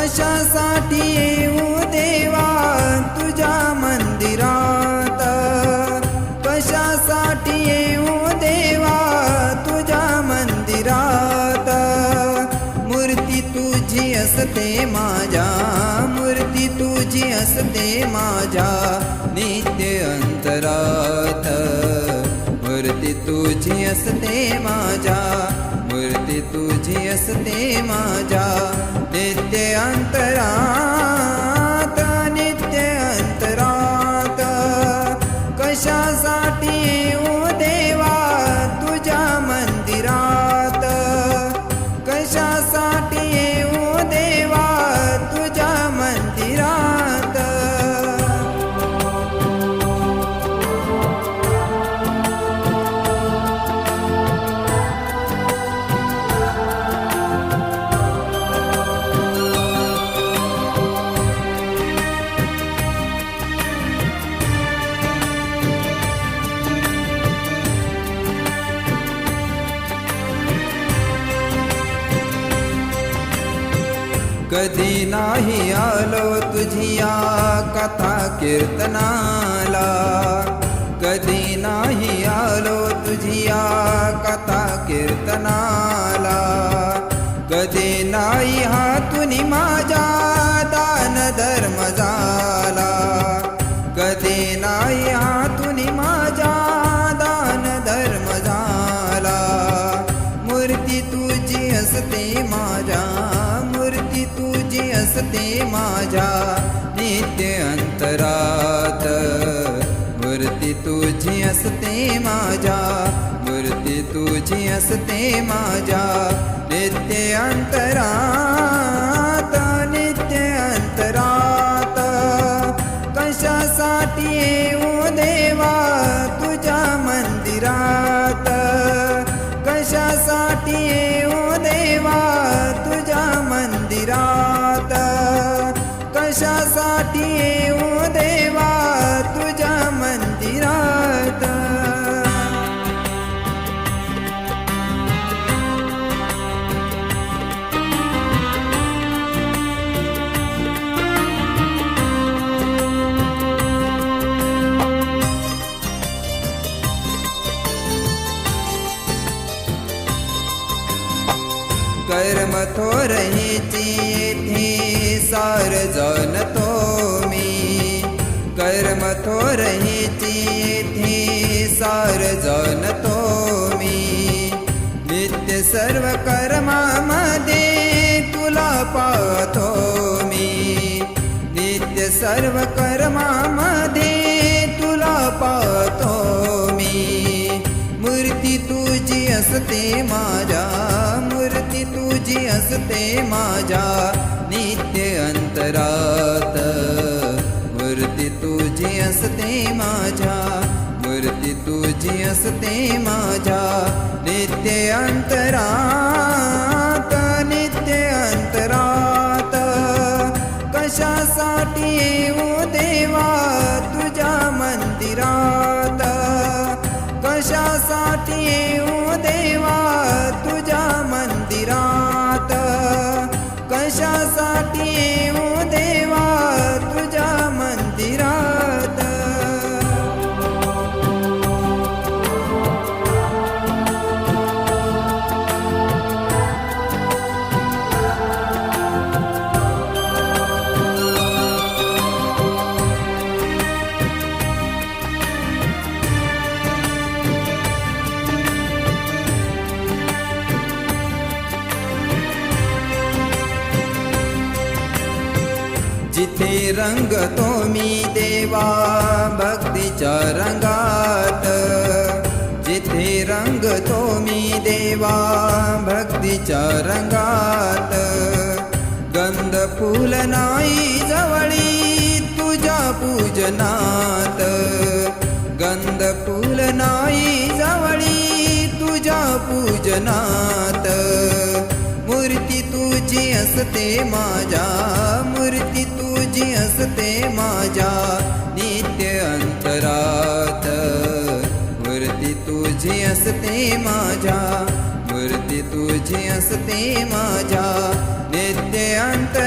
कशासाठी येऊ देवा तुझ्या मंदिरात, कशासाठी येऊ देवा तुझ्या मंदिरात. मूर्ती तुझी असते माझ्या, मूर्ती तुझी असते माझ्या नित्य अंतरात. मूर्ती तुझी असते माझ्या, मूर्ती तुझी असते माझ्या नित्य अंतरात, नित्य अंतरात. कशासाठी येऊ देवा तुझ्या मंदिरात, कशासाठी येऊ देवा तुझ्या मंदिरात. कधी नाही आलो तुझिया कथा कीर्तनाला, कधी नाही आलो तुझिया कथा कीर्तनाला. कधी नाही हातून माझ्या दान धर्म झाला, कधी नाही हातून माझ्या दान धर्म झाला. मूर्ती तुझी असते माझ्या, मूर्ती तुझी असते माझ्या नित्य अंतरात. मूर्ती तुझी असते माझ्या, मूर्ती तुझी असते माझ्या नित्य अंतरात, नित्य अंतरात. कशासाठी येऊ देवा तुझ्या मंदिरात, कशासाठी येऊ देवा तुझ्या मंदिरात. कशासाठी येऊ देवा तुझ्या मंदिरात. कर्म थोरहिची येथे सार जाणतो मी, कर्म थोरहिची येथे सार जाणतो मी. नित्य सर्व कर्मामध्ये तुला पाहतो मी, नित्य सर्व कर्मामध्ये तुला पाहतो मी. मूर्ती तुझी असते माझ्या, मूर्ती तुझी असते माझ्या नित्य अंतरात. मूर्ती तुझी असते माझ्या, मूर्ती तुझी असते माझ्या नित्य अंतरात, नित्य अंतरात. कशासाठी येऊ देवा तुझ्या मंदिरात, कशासाठी येऊ देवा तुझ्या मंदिरात. कशासाठी येऊ देवा तुझ्या मंदिरात. जिथे रंगतो मी देवा भक्तीच्या रंगात, जिथे रंगतो मी देवा भक्तीच्या रंगात. गंध फूल नाही जवळी तुझ्या पूजनात, गंध फूल नाही जवळी तुझ्या पूजनात. मूर्ती तुझी असते माझ्या, मूर्ती तुझी असते माझ्या नित्य अंतरात. मूर्ती तुझी असते माझ्या, मूर्ती तुझी असते माझ्या नित्य अंतरात.